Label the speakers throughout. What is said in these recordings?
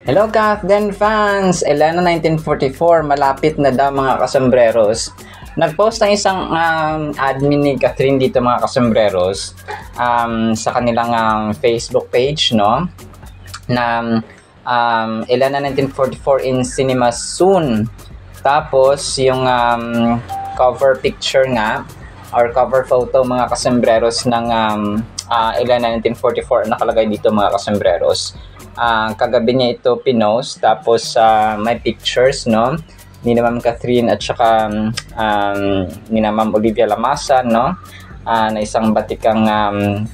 Speaker 1: Hello Kathden fans! Elena 1944, malapit na daw mga kasombreros. Nag-post ng isang admin ni Catherine dito mga kasombreros sa kanilang Facebook page, no? Na Elena 1944 in cinemas soon. Tapos yung cover picture nga or cover photo mga kasombreros ng Elena 1944 nakalagay dito mga kasombreros. Kagabi niya ito pinost, tapos may pictures, no, ni Ma'am Catherine at saka ni Ma'am Olivia Lamasa, no, na isang batikang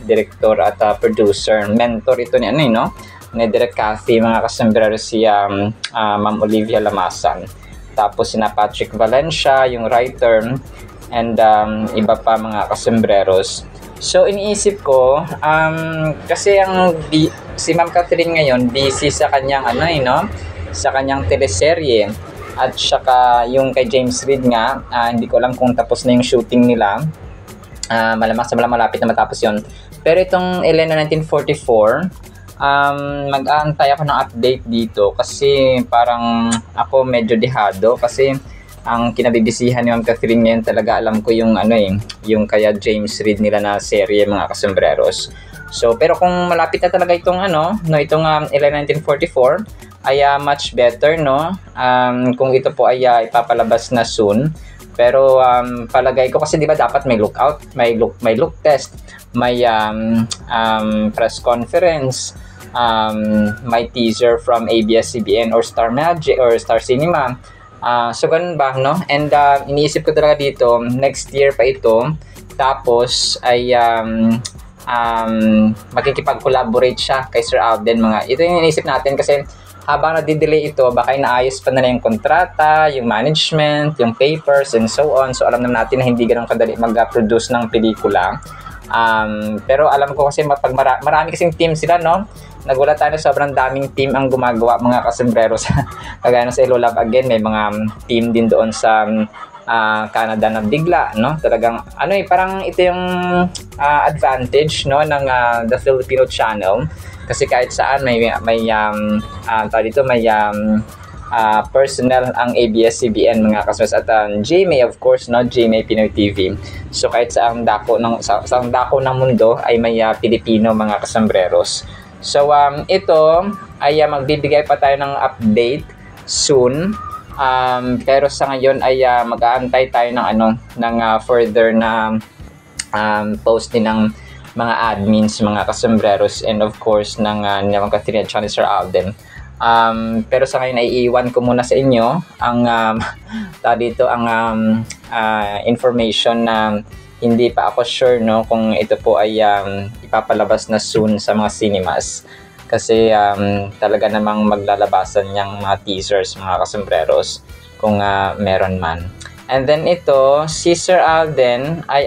Speaker 1: director at producer, mentor ito ni no, ni Direk Cathy mga kasombreros, si Ma'am Olivia Lamasa, tapos si Patrick Valencia yung writer, and iba pa mga kasombreros. So iniisip ko kasi si Ma'am Catherine ngayon busy sa kanyang sa kanyang teleserye, at saka yung kay James Reid nga, hindi ko alam kung tapos na yung shooting nila. Malamang sa malapit na matapos yon. Pero itong Elena 1944, mag-aantay ako ng update dito kasi parang ako medyo dehado kasi ang kinabibisihan ni Ma'am Catherine ngayon talaga, alam ko yung yung kaya James Reid nila na serye mga kasombreros. So pero kung malapit na talaga itong itong Elena 1944 ay much better, no, kung ito po ay ipapalabas na soon. Pero palagay ko kasi 'di ba dapat may lookout, may look test, may press conference, may teaser from ABS-CBN or Star Magic or Star Cinema. So ganun ba, no? And iniisip ko talaga dito, next year pa ito, tapos ay makikipag-collaborate siya kay Sir Alden. Ito yung iniisip natin kasi habang nadidelay ito, baka inaayos pa nila yung kontrata, yung management, yung papers, and so on. So alam naman natin na hindi ganun kadali mag-produce ng pelikula. Pero alam ko kasi marami kasing team sila, no? Nagulat tayo, sobrang daming team ang gumagawa mga kasombreros. Kagaya sa Hello Love Again, may mga team din doon sa Canada na bigla, no? Talagang parang ito yung advantage, no, ng The Filipino Channel, kasi kahit saan may personnel ang ABS-CBN mga kasombreros, at GMA, of course, no, GMA Pinoy TV. So kahit sa dako ng mundo ay may Pilipino mga kasombreros. So ito ay magbibigay pa tayo ng update soon. Pero sa ngayon ay mag-aantay tayo ng further na post din ng mga admins mga kasombreros, and of course ng Ma'am Catherine at Sir Alden. Pero sa ngayon ay iiwan ko muna sa inyo ang information na hindi pa ako sure, no, kung ito po ay ipapalabas na soon sa mga cinemas, kasi talaga namang maglalabasan niyang mga teasers mga kasombreros kung meron man. And then ito, si Sir Alden ay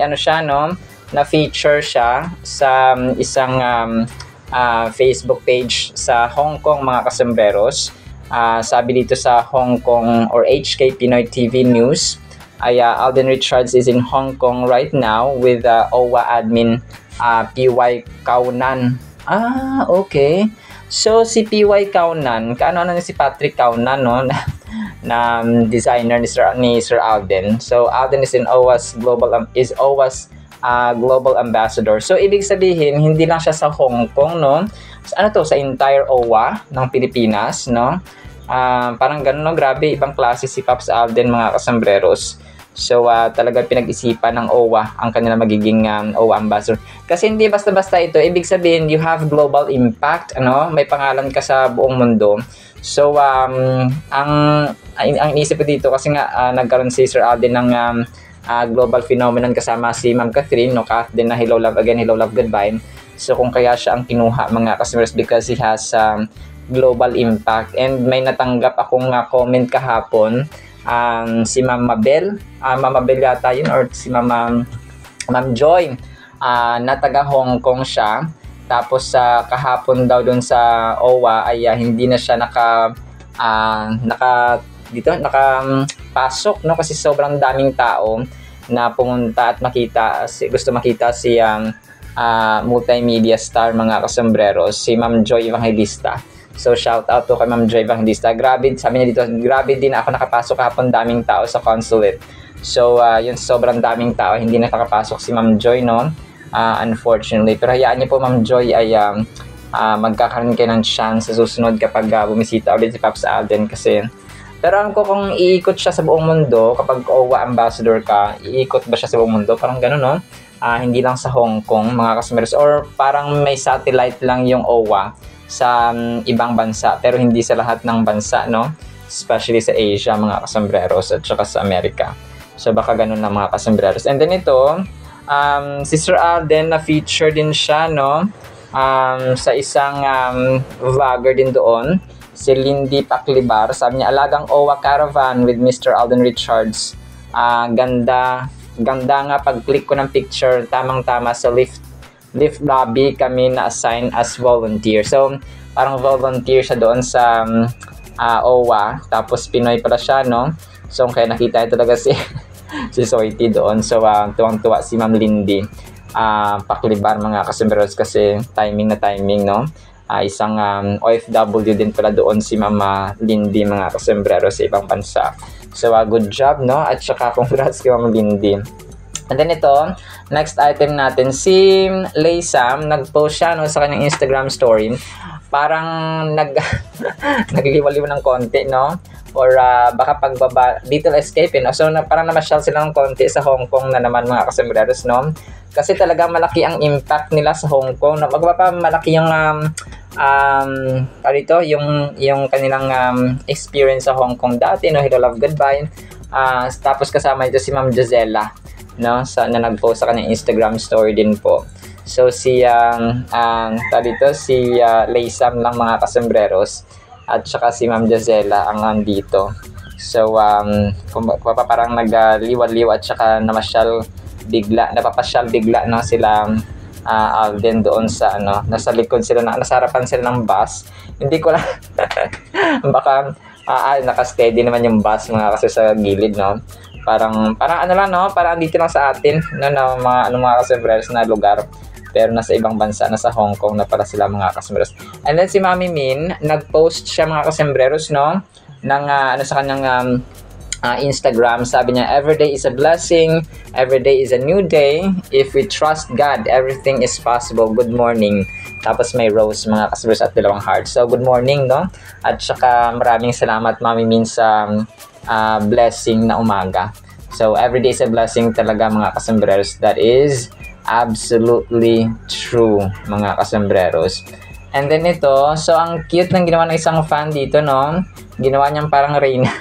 Speaker 1: na-feature siya sa isang Facebook page sa Hong Kong mga kasombreros. Sabi dito sa Hong Kong or HK Pinoy TV News, Alden Richards is in Hong Kong right now with OWA admin PY Kaunan. Okay. So si PY Kaunan, kaano si Patrick Kaunan, no, na designer ni Sir Alden. So Alden is in OWA's global ambassador. So ibig sabihin hindi lang siya sa Hong Kong, no. Sa entire OWA ng Pilipinas, no. Parang ganun, no, grabe, ibang klase si Pops Alden mga kasombreros. So talaga pinag-isipan ng OWA ang kanila magiging OWA ambassador. Kasi hindi basta-basta ito, ibig sabihin you have global impact, may pangalan ka sa buong mundo. So ang inisip ko dito kasi nga nagkaroon si Sir Alden ng global phenomenon kasama si Ma'am Catherine, no, Kathden na Hello Love Again, Hello Love Goodbye. So kung kaya siya ang kinuha mga customers because he has global impact. And may natanggap akong comment kahapon, si Ma'am Mabel, yata yun, or si Ma'am Joy, na taga Hong Kong siya. Tapos kahapon daw doon sa OWA ay hindi na siya nakapasok, no, kasi sobrang daming tao na pumunta at gusto makita si multimedia star mga kasombreros, si Ma'am Joy Evangelista. So shout out to kay Ma'am Joy Evangelista. Grabe, sabi niya dito, grabe din ako nakapasok kahapon, daming tao sa consulate. So yun, sobrang daming tao, hindi nakakapasok si Ma'am Joy, no? Unfortunately. Pero hayaan niyo po, Ma'am Joy, ay magkakaroon kayo ng chance sa susunod kapag bumisita ulit si Pops Alden kasi pero alam ko kung iikot siya sa buong mundo, kapag OWA ambassador ka, iikot ba siya sa buong mundo? Parang gano'n, no? Hindi lang sa Hong Kong, mga kasumberos, or parang may satellite lang yung OWA sa ibang bansa, pero hindi sa lahat ng bansa, no? Especially sa Asia, mga kasambreros, at saka sa Amerika. So, baka ganun na mga kasambreros. And then ito, si Sir Alden, na-feature din siya, no? Sa isang vlogger din doon, si Lindy Paclibar. Sabi niya, alagang OWA caravan with Mr. Alden Richards. Ganda nga pag-click ko ng picture, tamang-tama sa lift lobby kami na-assign as volunteer. So, parang volunteer siya doon sa OWA. Tapos, Pinoy pala siya, no? So, kaya nakita niya talaga si Soiti doon. So, tuwang-tuwa si Ma'am Lindy Paclibar, mga kasumberos, kasi timing na timing, no? Isang OFW din pala doon si Mama Lindy, mga kasumbrero, sa ibang bansa. So, good job, no? At saka, congrats kay Mama Lindy. And then ito, next item natin, si Lay Sam, nag-post siya, no, sa kanyang Instagram story. Parang nagliwaliw ng konti, no? Or baka pagbaba, dito escape, no? So, parang namasyal sila ng konti sa Hong Kong na naman, mga kasumberos, no? Kasi talaga malaki ang impact nila sa Hong Kong. Malaki yung yung kanilang experience sa Hong Kong dati, no? Hello, love, goodbye. Tapos kasama ito si Ma'am Gisela, no? Na nag-post sa kanyang Instagram story din po. So si Lay Sam lang, mga kasembreros, at saka si Ma'am Gisela ang nandito. So parang nagliwaliw at saka napapasyal bigla na sila Alden doon sa nasa likod sila, nasa harapan sila ng bus. Hindi ko lang baka naka-steady naman yung bus, mga kasi sa gilid, no? Parang lang, no? Parang dito lang sa atin, no, mga kasembreros na lugar. Pero nasa ibang bansa, nasa Hong Kong na para sila, mga kasembreros. And then si Mami Min, nag-post siya, mga kasembreros, no? Ng sa kanyang Instagram. Sabi niya, every day is a blessing, every day is a new day. If we trust God, everything is possible. Good morning. Tapos may rose, mga kasubers, at 2 hearts. So good morning, no? At saka maraming salamat, Mami Min, sa blessing na umaga. So every day is a blessing talaga, mga kasembreros. That is absolutely true, mga kasembreros. And then ito, so ang cute ng ginawa ng isang fan dito, no? Ginawa niyang parang reyna.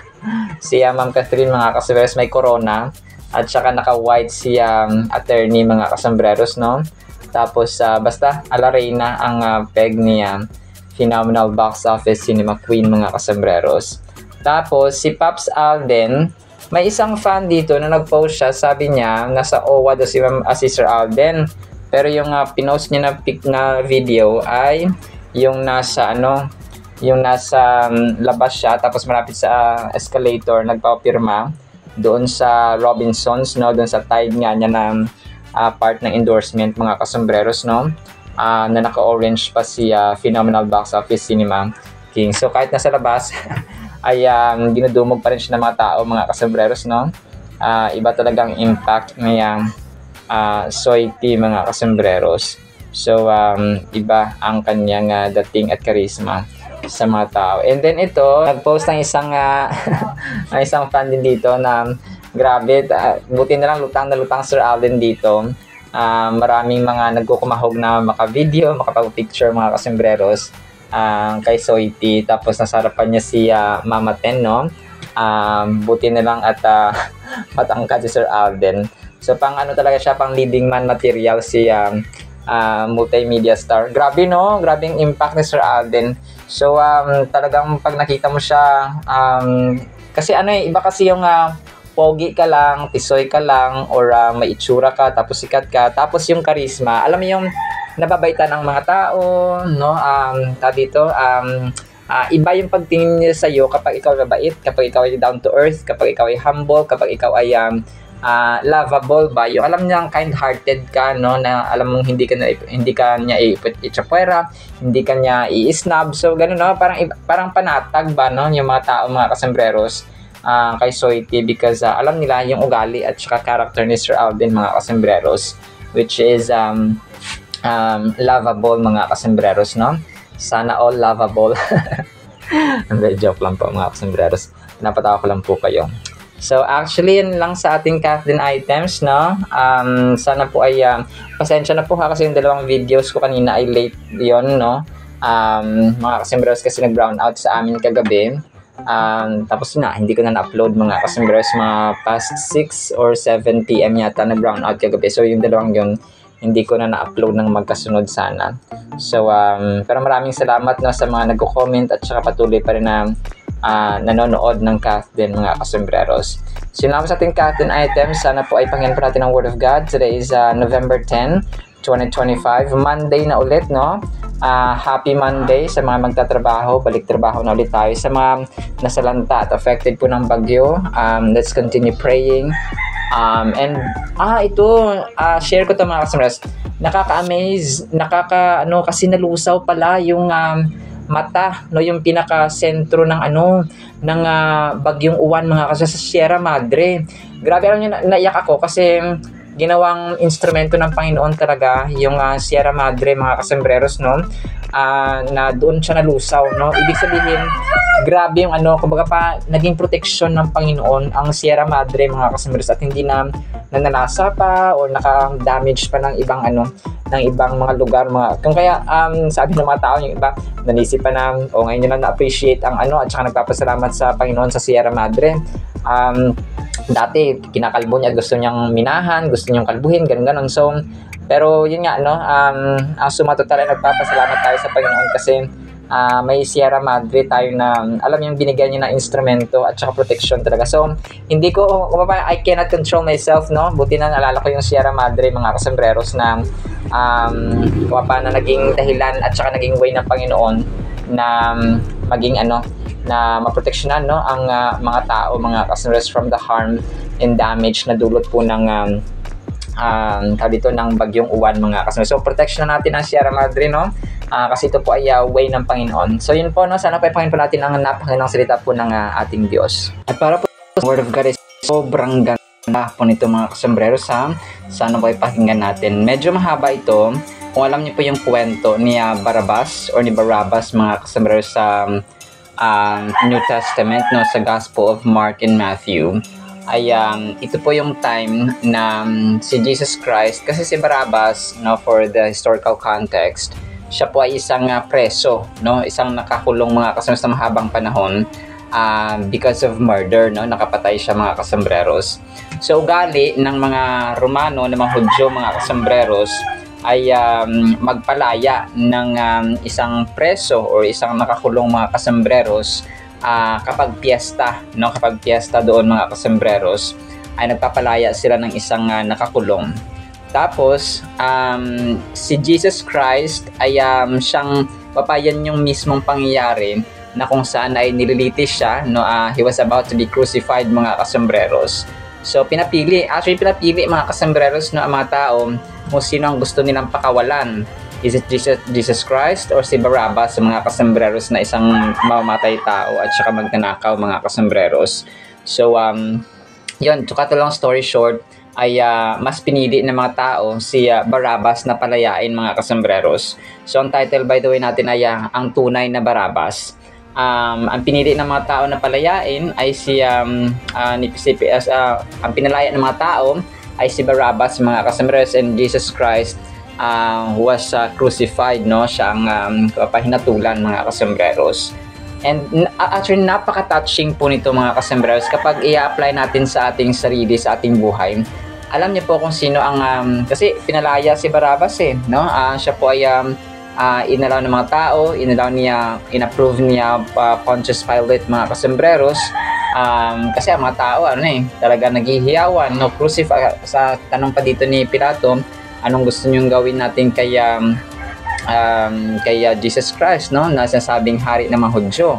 Speaker 1: Si Ma'am Catherine, mga kasembreros, may corona. At saka naka-white si attorney, mga kasembreros, no? Tapos basta ala reyna ang peg niya. Phenomenal box office cinema queen, mga kasembreros. Tapos si Pops Alden, may isang fan dito na nag-post siya. Sabi niya, nasa OWA daw si Sir Alden. Pero yung pinost niya na video ay yung nasa yung nasa labas siya, tapos malapit sa escalator, nagpapirma doon sa Robinsons, no? Doon sa tide nga niya na part ng endorsement, mga kasembreros, no? Na naka-orange pa si Phenomenal Box Office Cinema King. So kahit nasa labas ay dinudumog pa rin siya ng mga tao, mga kasembreros, no? Iba talagang impact ng Soiti, mga kasembreros. So iba ang kanyang dating at charisma sa mga tao. And then ito, nag-post ng isang isang fan din dito na grabe, buti na lang lutang na lutang Sir Alden dito. Maraming mga nagkukumahog na maka-video, makapag-picture, mga kasembreros, kay Soiti. Tapos nasa harapan niya si Mama Ten, no? Buti na lang at matangkad si Sir Alden. So pang talaga siya, pang leading man material si multimedia star. Grabe, no? Grabe yung impact ni Sir Alden. So talagang pag nakita mo siya, kasi iba kasi yung pogi ka lang, tisoy ka lang, or may itsura ka, tapos sikat ka, tapos yung charisma, alam mo yung nababaitan ng mga tao, no? Iba yung pagtingin niya sa iyo kapag ikaw ay mabait, kapag ikaw ay down to earth, kapag ikaw ay humble, kapag ikaw ay lovable ba, yung alam niyang kind-hearted ka, no, na alam mong hindi ka niya itsapwera, hindi ka niya i-snub, so ganun, no, parang panatag ba, no, yung mga tao, mga kasembreros, kay Soiti, because alam nila yung ugali at saka character ni Sir Alvin, mga kasembreros, which is lovable, mga kasembreros, no, sana all lovable. Hindi, joke lang po, mga kasembreros, napatawa ko lang po kayo. So actually yun lang sa ating Kathleen items, no. Sana po ay pasensya na po ha, kasi yung dalawang videos ko kanina ay late yon, no. Mga kasembreros, kasi nag-brown out sa amin kagabi. Tapos na, hindi ko na na-upload, mga kasembreros, mga past 6 or 7 PM yata nag-brown out kagabi. So yung dalawang yun, hindi ko na na-upload ng magkasunod sana. So pero maraming salamat, no, sa mga nagko-comment at saka patuloy pa rin na nanonood ng Kathleen, mga kasembreros. So yun lang sa ating Kathleen items. Sana po ay pangyan po natin ang Word of God. Today is November 10, 2025. Monday na ulit, no? Happy Monday sa mga magtatrabaho. Balik trabaho na ulit tayo. Sa mga nasalanta at affected po ng bagyo, let's continue praying. Share ko to, mga kasembreros. Nakaka-amaze, kasi nalusaw pala yung mata, no, yung pinaka sentro ng ng bagyong uwan, mga kasembreros, sa Sierra Madre. Grabe, alam niyo, naiyak ako kasi ginawang instrumento ng Panginoon talaga yung Sierra Madre, mga kasembreros, no, na doon siya nalusaw, no. Ibig sabihin, grabe yung kumbaga pa, naging proteksyon ng Panginoon ang Sierra Madre, mga kasembreros, at hindi na nananasa pa or naka-damage pa ng ibang ng ibang mga lugar, kung kaya sabi ng mga tao, yung iba nanisip pa na ngayon nyo na na-appreciate ang at saka nagpapasalamat sa Panginoon sa Sierra Madre. Dati kinakalbo niya, gusto niyang minahan, gusto niyang kalbuhin, ganun. So pero yun nga, ang sumatotal ay nagpapasalamat tayo sa Panginoon kasi may Sierra Madre tayo na alam yung binigyan niya na instrumento at saka protection talaga. So hindi ko, I cannot control myself, no. Buti na naalala ko yung Sierra Madre, mga kasembreros, na na naging dahilan at saka naging way ng Panginoon na maging na maproteksyonan, no, ang mga tao, mga kasembreros, from the harm and damage na dulot po ng dito ng bagyong uwan, mga kasembreros. So protection na natin ang Sierra Madre, no, kasi ito po ay way ng Panginoon. So yun po, no, sana po ipangin po natin ang napakagandang salita po ng ating Diyos. At para po sa Word of God is sobrang ganda po nito, mga kasembreros, sana po ipakinggan natin. Medyo mahaba ito. Kung alam niyo po yung kwento ni Barabas or ni Barabbas, mga kasembreros, sa New Testament, no, sa Gospel of Mark and Matthew, ay ito po yung time na si Jesus Christ, kasi si Barabbas, no, for the historical context, siya po ay isang preso, no, isang nakakulong, mga kasembreros, sa mahabang panahon because of murder, no, nakapatay siya, mga kasembreros. So ugali ng mga Romano, ng mga Hudyo, mga kasembreros, ay magpalaya ng isang preso or isang nakakulong, mga kasembreros, kapag piyesta, no, kapag piyesta doon, mga kasembreros, ay nagpapalaya sila ng isang nakakulong. Tapos si Jesus Christ ay siyang papayan yung mismong pangyayari na kung saan ay nililitis siya, no, he was about to be crucified, mga kasembreros. So pinapili, mga kasembreros, no, ang mga tao kung sino ang gusto nilang pakawalan. Is it Jesus Christ or si Barabbas, mga kasembreros, na isang mamamatay tao at saka magnanakaw, mga kasembreros. So yun, to cut a long story short, ay mas pinili ng mga tao si Barabbas na palayain, mga kasembreros. So ang title, by the way, natin ay Ang Tunay na Barabbas. Ang pinili ng mga tao na palayain ay ang pinalaya ng mga tao ay si Barabbas, mga kasembreros, and Jesus Christ who was crucified, no, siya ang pahinatulan, mga kasembreros. And actually napaka-touching po nito, mga kasembreros, kapag i-apply natin sa ating sarili, sa ating buhay. Alam niyo po kung sino ang kasi pinalaya si Barabbas, no, siya po ay inalaw ng mga tao, inapprove niya Pontius Pilate, mga kasembreros, kasi ang mga tao talaga naghihiyawan, no, crucify. Sa tanong pa dito ni Pilato, anong gusto niyong gawin natin kay Jesus Christ, no, na sinasabing hari ng mga Hudyo.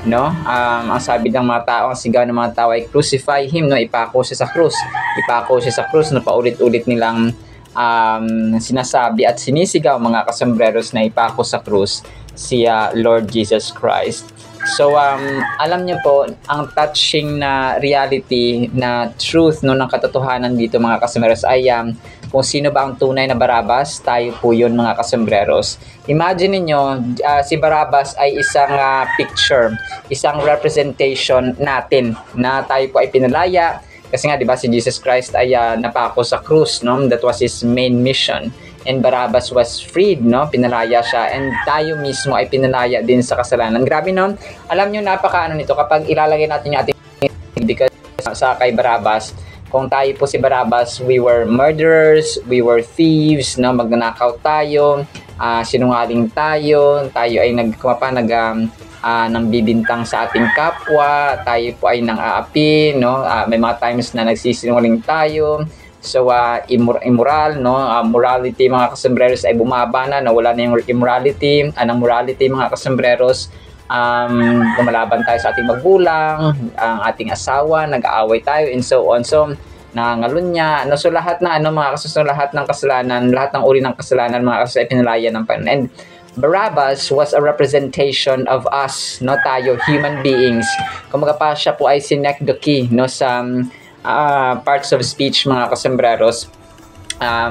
Speaker 1: no? Ang sabi ng mga tao, ang sigaw ng mga tao ay crucify him, no? Ipako siya sa krus. Ipako siya sa krus, no? Paulit-ulit nilang sinasabi at sinisigaw mga kasambreros na ipako sa krus si Lord Jesus Christ. So alam niyo po ang touching na reality na truth no ng katotohanan dito mga kasambreros ay kung sino ba ang tunay na Barabas, tayo po yun mga kasambreros. Imagine niyo si Barabas ay isang picture, isang representation natin na tayo po ay pinalaya kasi nga 'di ba si Jesus Christ ay napako sa krus, no? That was his main mission. And Barabas was freed, no? Pinalaya siya. And tayo mismo ay pinalaya din sa kasalanan. Grabe, no? Alam nyo, napakaano nito kapag ilalagay natin yung ating because sa kay Barabas, kung tayo po si Barabas, we were murderers, we were thieves, no? Magnanakaw tayo, sinungaling tayo ay nang bibintang sa ating kapwa, tayo po ay nang aapi, no? May mga times na nagsisinungaling tayo. So, immoral, no? Morality, mga kasambreros, ay bumaba na, nawala na yung immorality, anong morality, mga kasambreros. Lumalaban tayo sa ating magulang, ang ating asawa, nag-aaway tayo, and so on. So, nangangalunya, no? So, lahat na, mga kasambreros, lahat ng kasalanan, lahat ng uri ng kasalanan, mga kasambreros, ay pinalaya ng Panginoon. And Barabbas was a representation of us, no? Tayo, human beings. Kumaga pa siya po ay synecdoche, no? Sa parts of speech mga kasambreros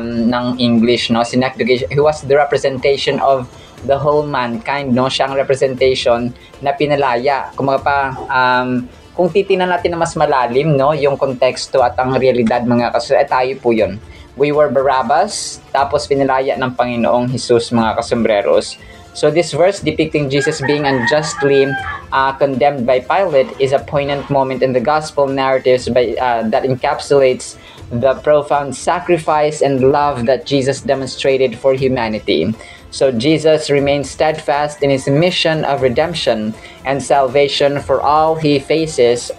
Speaker 1: ng English, no? Synecdoche, he was the representation of the whole mankind, no? Siyang representation na pinalaya. Kumaga pa kung titingnan natin na mas malalim, no, yung konteksto at ang realidad mga kasambreros, tayo po yun. We were Barabbas, tapos pinalaya ng Panginoong Jesus mga kasambreros. So this verse depicting Jesus being unjustly condemned by Pilate is a poignant moment in the gospel narratives that encapsulates the profound sacrifice and love that Jesus demonstrated for humanity. So Jesus remains steadfast in his mission of redemption and salvation for all he faces,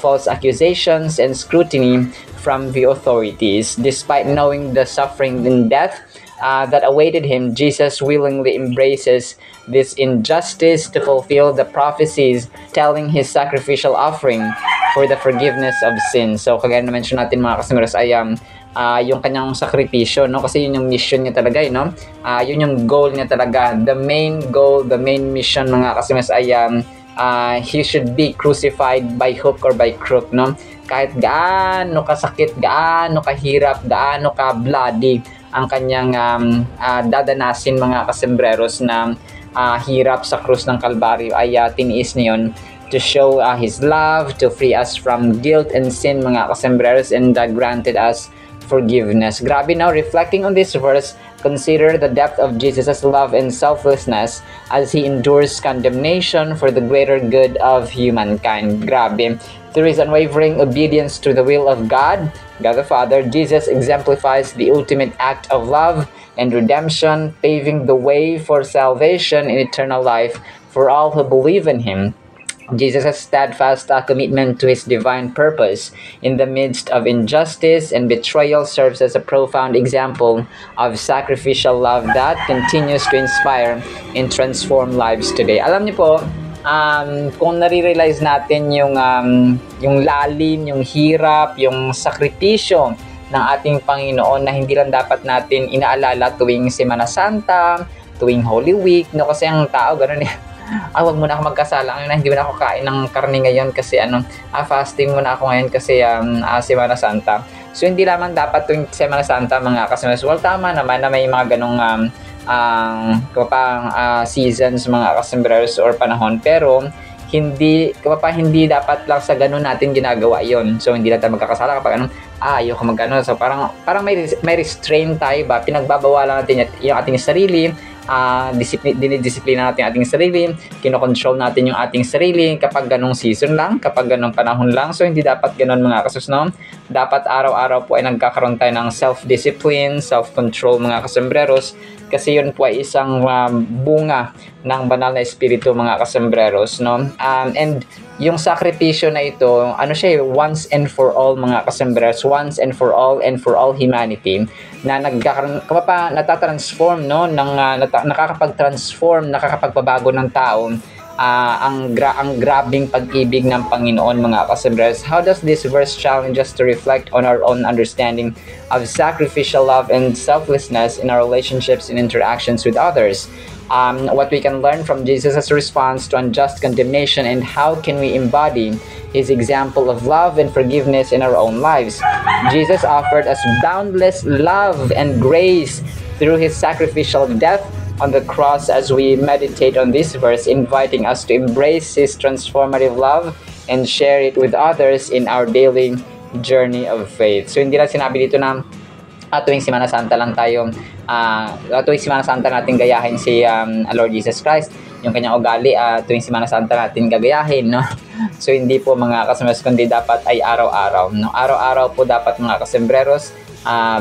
Speaker 1: false accusations and scrutiny from the authorities. Despite knowing the suffering and death that awaited him, Jesus willingly embraces this injustice to fulfill the prophecies telling his sacrificial offering for the forgiveness of sins. So, kagaya na mention natin mga kasambreros ay yung kanyang sakripisyo, no? Kasi yun yung mission niya talaga, no? Yun yung goal niya talaga. The main goal, the main mission mga kasambreros ay he should be crucified by hook or by crook, no? Kahit gaano kasakit, gaano kahirap, gaano ka bloody ang kanyang dadanasin mga kasambreros na hirap sa krus ng Kalbaryo ay tiniis niyon to show his love, to free us from guilt and sin mga kasambreros, and granted us forgiveness. Grabe, now reflecting on this verse, consider the depth of Jesus' love and selflessness as he endures condemnation for the greater good of humankind. Grabe. Through his unwavering obedience to the will of God the Father, Jesus exemplifies the ultimate act of love and redemption, paving the way for salvation and eternal life for all who believe in him. Jesus' steadfast commitment to his divine purpose in the midst of injustice and betrayal serves as a profound example of sacrificial love that continues to inspire and transform lives today. Alam niyo po, kung nare-realize natin yung lalim, yung hirap, yung sakripisyo ng ating Panginoon na hindi lang dapat natin inaalala tuwing Semana Santa, tuwing Holy Week, no? Kasi ang tao gano'n wag muna ako magkasala ngayon, hindi mo na ako kain ng karne ngayon kasi fasting muna ako ngayon kasi Semana Santa. So hindi lamang dapat tuwing Semana Santa mga kasamaras. Well, tama naman na may mga ganong seasons mga kasambreros or panahon, pero hindi dapat lang sa ganun natin ginagawa yon. So hindi lang tayo magkakasala kapag ayoko magano. So parang may restraint tayo ba, pinagbabawalan natin yung ating sarili, dinidisiplina natin ating sarili, kinokontrol natin yung ating sarili kapag ganong season lang, kapag ganong panahon lang. So hindi dapat ganon mga kasus, no? Dapat araw-araw po ay nagkakaroon tayo ng self-discipline, self-control mga kasambreros, kasi yun po ay isang bunga ng banal na espiritu, mga kasembreros, no? And yung sakripisyo na ito, ano siya, once and for all, mga kasembreros, once and for all humanity, na natatransform, no, nakakapag-transform, nakakapagpabago ng tao. Ang grabing pag-ibig ng Panginoon, mga kasembreros. How does this verse challenge us to reflect on our own understanding of sacrificial love and selflessness in our relationships and interactions with others? What we can learn from Jesus' response to unjust condemnation, and how can we embody his example of love and forgiveness in our own lives. Jesus offered us boundless love and grace through his sacrificial death on the cross. As we meditate on this verse, inviting us to embrace his transformative love and share it with others in our daily journey of faith. So hindi lang sinabi dito na tuwing Semana Santa lang tayo, tuwing Semana Santa natin gayahin si Lord Jesus Christ, yung kanyang ugali, tuwing Semana Santa natin gagayahin, no? So hindi po, mga kasembreros, kundi dapat ay araw-araw, no? Araw-araw po dapat, mga kasembreros,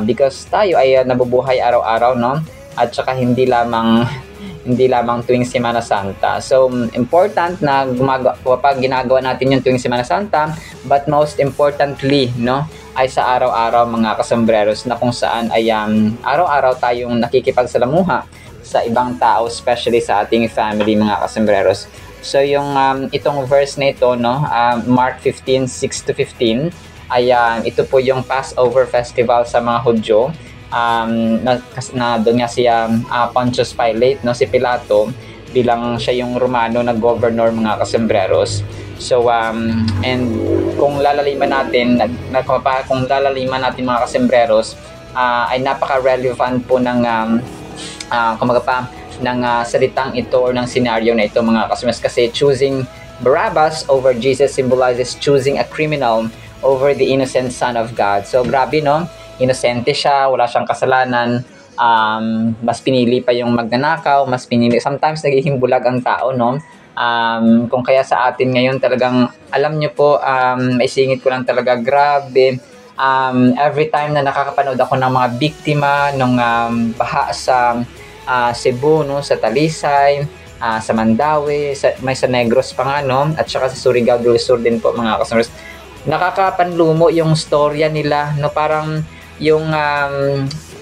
Speaker 1: because tayo ay nabubuhay araw-araw, no? At saka hindi lamang tuwing Semana Santa. So important na pag ginagawa natin yung tuwing Semana Santa, but most importantly, no, ay sa araw-araw, mga kasembreros, na kung saan ay araw-araw tayong nakikipagsalamuha sa ibang tao, especially sa ating family, mga kasembreros. So yung itong verse na ito, no, Mark 15:6-15, ay ito po yung Passover festival sa mga Hudyo. Na doon nga si Pontius Pilate, no, si Pilato, bilang siya yung Romano na governor, mga kasembreros. So and kung lalaliman natin mga kasembreros, ay napaka-relevant po ng salitang ito or ng scenario na ito, mga kasembreros, kasi choosing Barabbas over Jesus symbolizes choosing a criminal over the innocent Son of God. So grabe, no? Inosente siya, wala siyang kasalanan, mas pinili pa yung magnanakaw, sometimes nagiging bulag ang tao, no? Kung kaya sa atin ngayon talagang, alam nyo po, maisingit ko lang talaga, grabe, every time na nakakapanood ako ng mga biktima ng baha sa Cebu, no, sa Talisay, sa Mandawi, may sa Negros pa nga, no, at saka sa Surigao del Sur din po, mga kasamaras, nakakapanlumo yung storya nila, no, parang yung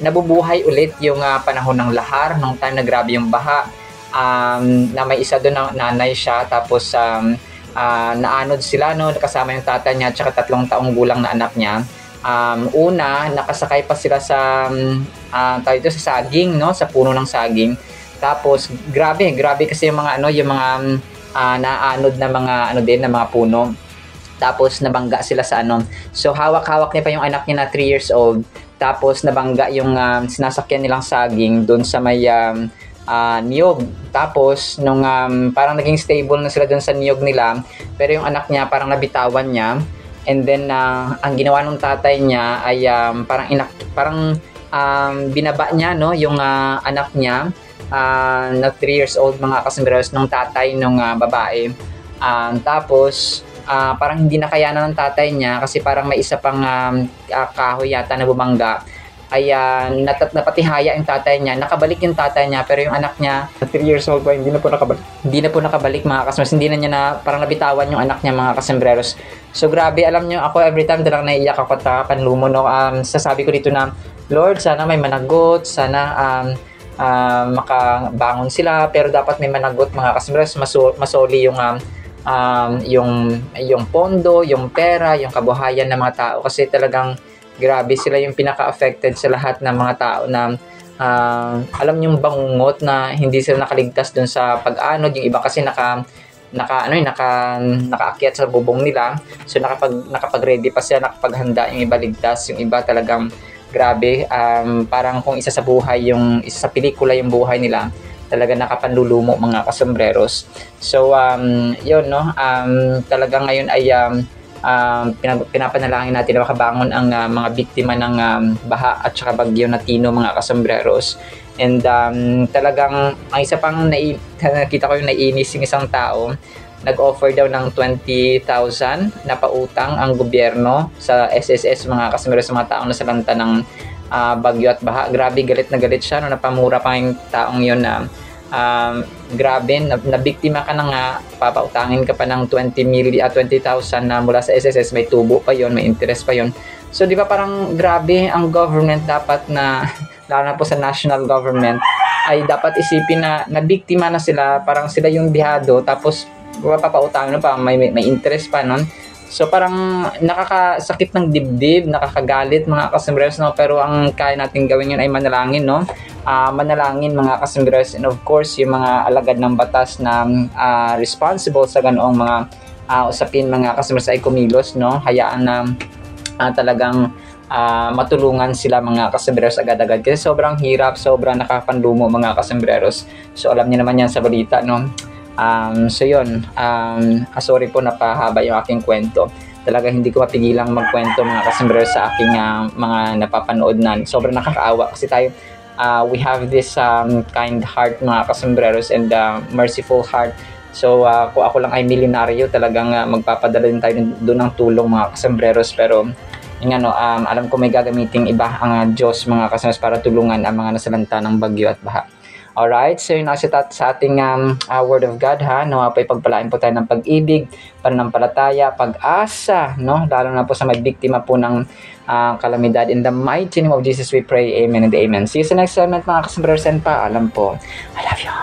Speaker 1: nabubuhay ulit yung panahon ng lahar, nung time na grabe yung baha, na may isa doon na nanay siya, tapos naanod sila, no, kasama yung tatay niya at saka 3 taong gulang na anak niya. Una, nakasakay pa sila sa sa saging, no, sa puno ng saging. Tapos grabe kasi yung mga naanod na mga puno. Tapos nabangga sila sa so hawak-hawak niya pa yung anak niya na 3 years old. Tapos nabangga yung sinasakyan nilang saging doon sa may niyog. Tapos nung parang naging stable na sila doon sa niyog nila, pero yung anak niya parang nabitawan niya. And then ang ginawa ng tatay niya ay parang binaba niya, no, yung anak niya na 3 years old, mga kasembreros, ng tatay ng babae. Tapos parang hindi nakayanan ng tatay niya kasi parang may isa pang kahoy yata na bumangga, ay napatihaya yung tatay niya. Nakabalik yung tatay niya, pero yung anak niya, 3 years old pa, hindi na po nakabalik, mga kasembreros. Hindi na niya parang nabitawan yung anak niya, mga kasembreros. So grabe, alam niyo, ako every time talagang naiiyak ako at panlumo, no. Sasabi ko dito na, Lord, sana may managot, sana makabangon sila, pero dapat may managot, mga kasembreros, masoli yung pondo, yung pera, yung kabuhayan ng mga tao, kasi talagang grabe, sila yung pinaka-affected sa lahat ng mga tao na alam yung bangungot na hindi sila nakaligtas dun sa pag-anod. Yung iba kasi nakaakyat sa bubong nila, so nakapag-ready pa sila, nakapaghanda, yung iba ligtas, yung iba talagang grabe, parang kung isa sa pelikula yung buhay nila, talaga nakapanlulumo, mga kasembreros. So yun, no, talaga ngayon ay pinapanalangin natin na makabangon ang mga biktima ng baha at saka bagyo na Tino, mga kasembreros. And talagang ang isa pang nakita ko yung naiinis yung isang tao, nag-offer daw ng 20,000 na pautang ang gobyerno sa SSS, mga kasembreros, sa mga taong nasalanta ng bagyo at baha. Grabe, galit na galit siya, no, napamura pa yung taong yun na grabe, nabiktima ka na nga, papautangin ka pa ng 20,000 na mula sa SSS, may tubo pa yon, may interest pa yon. So di ba parang grabe, ang government dapat na lalo na po sa national government ay dapat isipin na nabiktima na sila, parang sila yung bihado, tapos papautangin na pa, may interest pa nun. So parang nakakasakit ng dibdib, nakakagalit mga kasombrero, no? Pero ang kaya natin gawin yun ay manalangin, no? Manalangin mga kasombrero, and of course yung mga alagad ng batas na responsible sa ganoong mga usapin mga kasombrero ay kumilos, no? Hayaan na talagang matulungan sila mga kasombrero agad-agad, kasi sobrang hirap, sobrang nakapanlumo mga kasombrero. So alam niyo naman yan sa balita, no? So yun, sorry po napahaba yung aking kwento. Talaga hindi ko mapigilang magkwento mga kasombrero sa aking mga napapanood na sobrang nakakaawa, kasi tayo we have this kind heart mga kasombrero, and merciful heart. So kung ako lang ay milyonaryo, talagang magpapadala din tayo doon ng tulong mga kasombrero. Pero yung alam ko may gagamiting iba ang Diyos mga kasombrero para tulungan ang mga nasalanta ng bagyo at baha. Alright, so yun sa ating Word of God, ha. Nawa po ipagpalain po tayo ng pag-ibig, pananampalataya, pag-asa, no? Lalo na po sa may biktima po ng kalamidad. In the mighty name of Jesus we pray, amen and amen. See you sa next segment mga kasombrero, and paalam po. I love you.